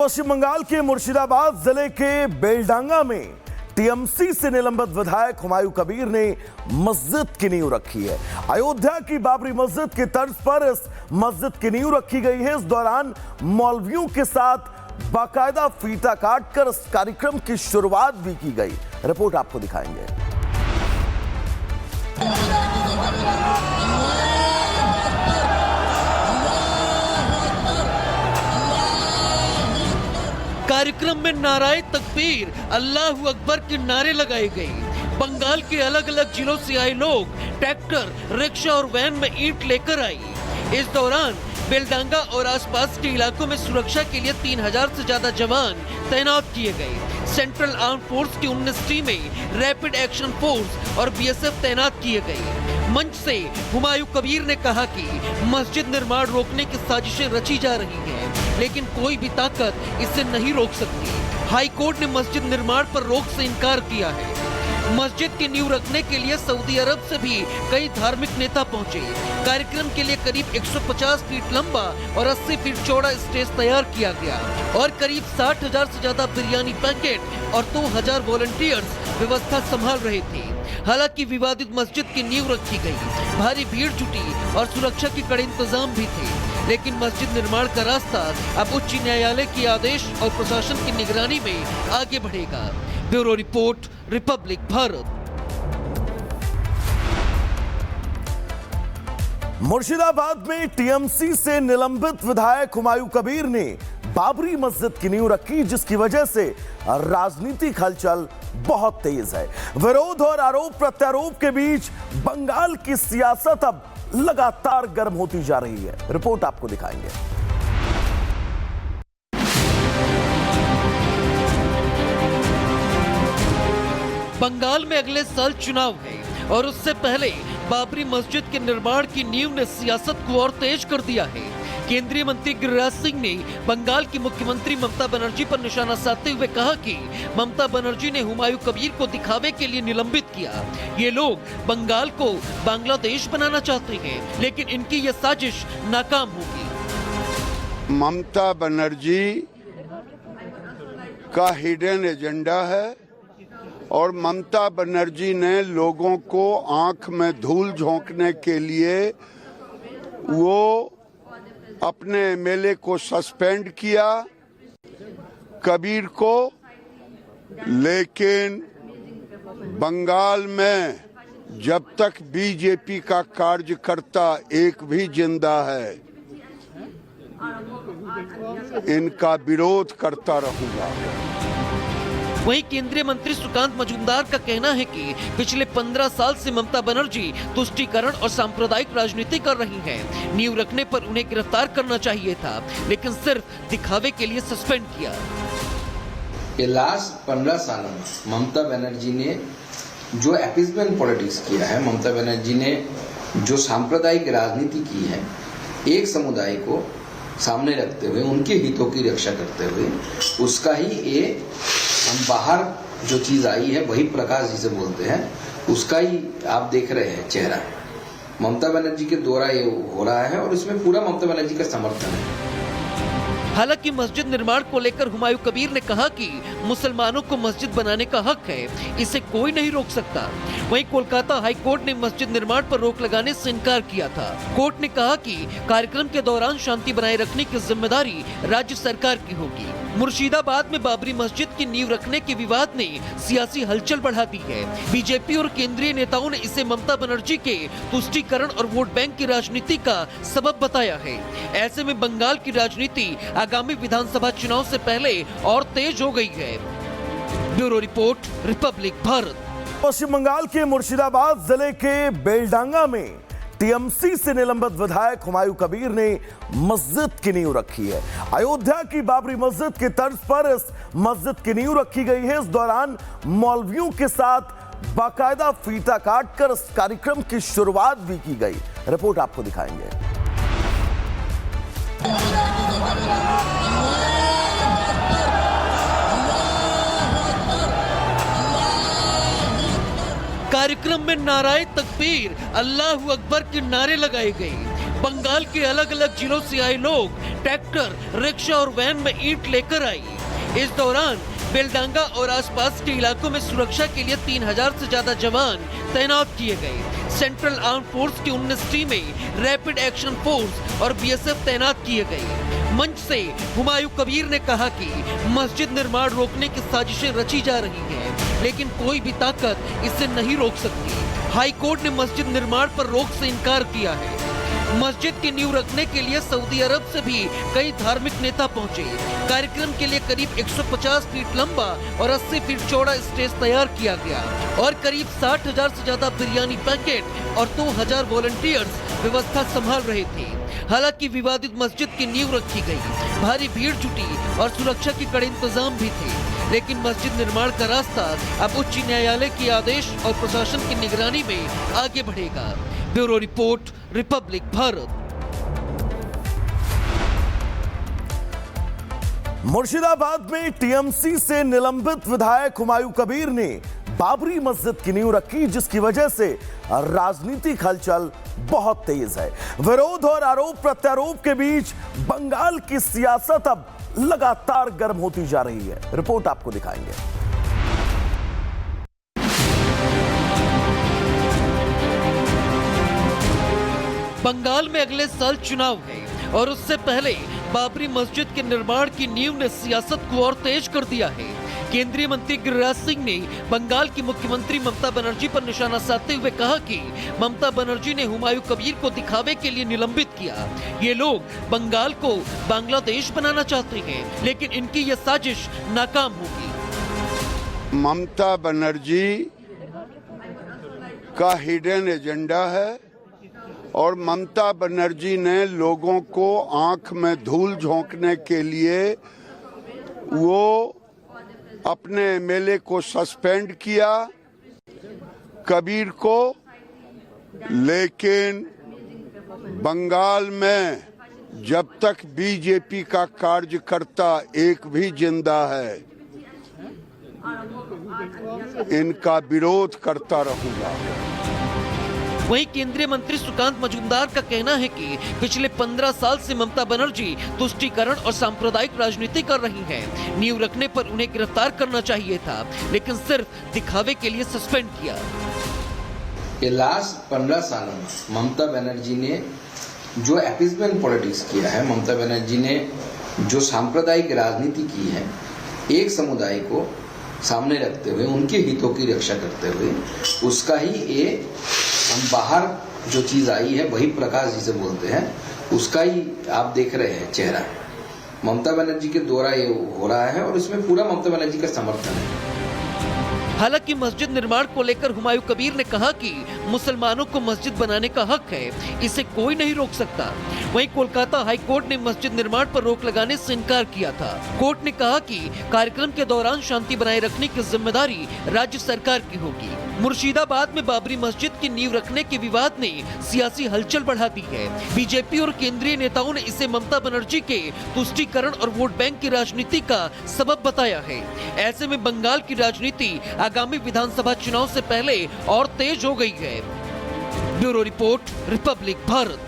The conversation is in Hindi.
पश्चिम बंगाल के मुर्शिदाबाद जिले के बेलडांगा में टीएमसी से निलंबित विधायक हुमायूं कबीर ने मस्जिद की नींव रखी है। अयोध्या की बाबरी मस्जिद की तर्ज पर इस मस्जिद की नींव रखी गई है। इस दौरान मौलवियों के साथ बाकायदा फीता काटकर इस कार्यक्रम की शुरुआत भी की गई। रिपोर्ट आपको दिखाएंगे। कार्यक्रम में नाराए तकबीर, अल्लाहू अकबर के नारे लगाए गए। बंगाल के अलग अलग जिलों से आए लोग ट्रैक्टर, रिक्शा और वैन में ईंट लेकर आए। इस दौरान बेलडांगा और आसपास के इलाकों में सुरक्षा के लिए 3000 से ज्यादा जवान तैनात किए गए। सेंट्रल आर्म फोर्स की 19 टीमें, रैपिड एक्शन फोर्स और बीएसएफ तैनात किए गए। मंच से हुमायूं कबीर ने कहा कि मस्जिद निर्माण रोकने की साजिशें रची जा रही हैं, लेकिन कोई भी ताकत इसे नहीं रोक सकती। हाई कोर्ट ने मस्जिद निर्माण पर रोक से इनकार किया है। मस्जिद की नींव रखने के लिए सऊदी अरब से भी कई धार्मिक नेता पहुंचे। कार्यक्रम के लिए करीब 150 फीट लंबा और 80 फीट चौड़ा स्टेज तैयार किया गया और करीब 60,000 से ज्यादा बिरयानी पैकेट और 2000 वॉलंटियर्स व्यवस्था संभाल रहे थे। हालांकि विवादित मस्जिद की नींव रखी गई, भारी भीड़ जुटी और सुरक्षा के कड़े इंतजाम भी थे, लेकिन मस्जिद निर्माण का रास्ता अब उच्च न्यायालय के आदेश और प्रशासन की निगरानी में आगे बढ़ेगा। Bureau report, Republic Bharat. Murshidabad में टीएमसी से निलंबित विधायक हुमायूं कबीर ने बाबरी मस्जिद की नींव रखी, जिसकी वजह से राजनीतिक हलचल बहुत तेज है। विरोध और आरोप प्रत्यारोप के बीच बंगाल की सियासत अब लगातार गर्म होती जा रही है। रिपोर्ट आपको दिखाएंगे। बंगाल में अगले साल चुनाव है और उससे पहले बाबरी मस्जिद के निर्माण की नींव ने सियासत को और तेज कर दिया है। केंद्रीय मंत्री गिरिराज सिंह ने बंगाल की मुख्यमंत्री ममता बनर्जी पर निशाना साधते हुए कहा कि ममता बनर्जी ने हुमायूं कबीर को दिखावे के लिए निलंबित किया। ये लोग बंगाल को बांग्लादेश बनाना चाहते हैं, लेकिन इनकी ये साजिश नाकाम होगी। ममता बनर्जी का हिडन एजेंडा है और ममता बनर्जी ने लोगों को आंख में धूल झोंकने के लिए वो अपने एमएलए को सस्पेंड किया, कबीर को। लेकिन बंगाल में जब तक बीजेपी का कार्यकर्ता एक भी जिंदा है, इनका विरोध करता रहूंगा। वहीं केंद्रीय मंत्री सुकांत मजूमदार का कहना है कि पिछले 15 साल से ममता बनर्जी तुष्टीकरण और सांप्रदायिक राजनीति कर रही हैं। नींव रखने पर उन्हें गिरफ्तार करना चाहिए था, लेकिन सिर्फ दिखावे के लिए सस्पेंड किया। ये लास्ट 15 सालों में ममता बनर्जी ने जो अपीसमेंट पॉलिटिक्स किया है, ममता बनर्जी ने जो सांप्रदायिक राजनीति की है, एक समुदाय को सामने रखते हुए, उनके हितों की रक्षा करते हुए, उसका ही ये हम बाहर जो चीज आई है वही प्रकाश जिसे बोलते हैं, उसका ही आप देख रहे हैं चेहरा। ममता बनर्जी के द्वारा ये हो रहा है और इसमें पूरा ममता बनर्जी का समर्थन है। हालांकि मस्जिद निर्माण को लेकर हुमायूं कबीर ने कहा कि मुसलमानों को मस्जिद बनाने का हक है, इसे कोई नहीं रोक सकता। वहीं कोलकाता हाई कोर्ट ने मस्जिद निर्माण पर रोक लगाने से इनकार किया था। कोर्ट ने कहा कि कार्यक्रम के दौरान शांति बनाए रखने की जिम्मेदारी राज्य सरकार की होगी। मुर्शिदाबाद में बाबरी मस्जिद की नींव रखने के विवाद ने सियासी हलचल बढ़ा दी है। बीजेपी और केंद्रीय नेताओं ने इसे ममता बनर्जी के तुष्टीकरण और वोट बैंक की राजनीति का सबब बताया है। ऐसे में बंगाल की राजनीति आगामी विधानसभा चुनाव से पहले और तेज हो गई है। Bureau report, Republic Bharat. Paschim Bangal के मुर्शिदाबाद जिले के बेलडांगा में टीएमसी से निलंबित विधायक हुमायूं कबीर ने मस्जिद की नींव रखी है। अयोध्या की बाबरी मस्जिद की तर्ज पर इस मस्जिद की नींव रखी गई है। इस दौरान मौलवियों के साथ बाकायदा फीता काटकर इस कार्यक्रम की शुरुआत भी की गई। रिपोर्ट आपको दिखाएंगे। कार्यक्रम में नाराए तकबीर, अल्लाहू अकबर के नारे लगाए गए। बंगाल के अलग अलग जिलों से आए लोग ट्रैक्टर, रिक्शा और वैन में ईंट लेकर आई। इस दौरान बेलडांगा और आसपास के इलाकों में सुरक्षा के लिए 3000 से ज्यादा जवान तैनात किए गए। सेंट्रल आर्म फोर्स की 19 टीमें, रैपिड एक्शन फोर्स और बीएसएफ तैनात किए गए। मंच से हुमायूं कबीर ने कहा कि मस्जिद निर्माण रोकने की साजिशें रची जा रही हैं, लेकिन कोई भी ताकत इसे नहीं रोक सकती। हाई कोर्ट ने मस्जिद निर्माण पर रोक से इनकार किया है। मस्जिद की नींव रखने के लिए सऊदी अरब से भी कई धार्मिक नेता पहुंचे। कार्यक्रम के लिए करीब 150 फीट लंबा और 80 फीट चौड़ा स्टेज तैयार किया गया और करीब 60,000 से ज्यादा बिरयानी पैकेट और 2000 वॉलंटियर्स व्यवस्था संभाल रहे थे। हालांकि विवादित मस्जिद की नींव रखी गई, भारी भीड़ जुटी और सुरक्षा के कड़े इंतजाम भी थे, लेकिन मस्जिद निर्माण का रास्ता अब उच्च न्यायालय के आदेश और प्रशासन की निगरानी में आगे बढ़ेगा। Bureau report, Republic Bharat. Murshidabad में टीएमसी से निलंबित विधायक हुमायूं कबीर ने बाबरी मस्जिद की नींव रखी, जिसकी वजह से राजनीतिक हलचल बहुत तेज है। विरोध और आरोप प्रत्यारोप के बीच बंगाल की सियासत अब लगातार गर्म होती जा रही है। रिपोर्ट आपको दिखाएंगे। बंगाल में अगले साल चुनाव है और उससे पहले बाबरी मस्जिद के निर्माण की नींव ने सियासत को और तेज कर दिया है। केंद्रीय मंत्री गिरिराज सिंह ने बंगाल की मुख्यमंत्री ममता बनर्जी पर निशाना साधते हुए कहा कि ममता बनर्जी ने हुमायूं कबीर को दिखावे के लिए निलंबित किया। ये लोग बंगाल को बांग्लादेश बनाना चाहते हैं, लेकिन इनकी यह साजिश नाकाम होगी। ममता बनर्जी का हिडन एजेंडा है और ममता बनर्जी ने लोगों को आंख में धूल झोंकने के लिए वो अपने एमएलए को सस्पेंड किया, कबीर को। लेकिन बंगाल में जब तक बीजेपी का कार्यकर्ता एक भी जिंदा है, इनका विरोध करता रहूंगा। वहीं केंद्रीय मंत्री सुकांत मजूमदार का कहना है कि पिछले 15 साल से ममता बनर्जी तुष्टीकरण और सांप्रदायिक राजनीति कर रही हैं। नींव रखने पर उन्हें गिरफ्तार करना चाहिए था, लेकिन सिर्फ दिखावे के लिए सस्पेंड किया। ये लास्ट 15 सालों में ममता बनर्जी ने जो अपीसमेंट पॉलिटिक्स किया है, ममता बनर्जी ने जो सांप्रदायिक राजनीति की है, एक समुदाय को सामने रखते हुए, उनके हितों की रक्षा करते हुए, उसका ही ये हम बाहर जो चीज आई है वही प्रकाश जिसे बोलते हैं, उसका ही आप देख रहे हैं चेहरा। ममता बनर्जी के द्वारा ये हो रहा है और इसमें पूरा ममता बनर्जी का समर्थन है। हालांकि मस्जिद निर्माण को लेकर हुमायूं कबीर ने कहा कि मुसलमानों को मस्जिद बनाने का हक है, इसे कोई नहीं रोक सकता। वहीं कोलकाता हाई कोर्ट ने मस्जिद निर्माण पर रोक लगाने से इनकार किया था। कोर्ट ने कहा कि कार्यक्रम के दौरान शांति बनाए रखने की जिम्मेदारी राज्य सरकार की होगी। मुर्शिदाबाद में बाबरी मस्जिद की नींव रखने के विवाद ने सियासी हलचल बढ़ा दी है। बीजेपी और केंद्रीय नेताओं ने इसे ममता बनर्जी के तुष्टीकरण और वोट बैंक की राजनीति का सबब बताया है। ऐसे में बंगाल की राजनीति आगामी विधानसभा चुनाव से पहले और तेज हो गई है। Bureau report, Republic Bharat.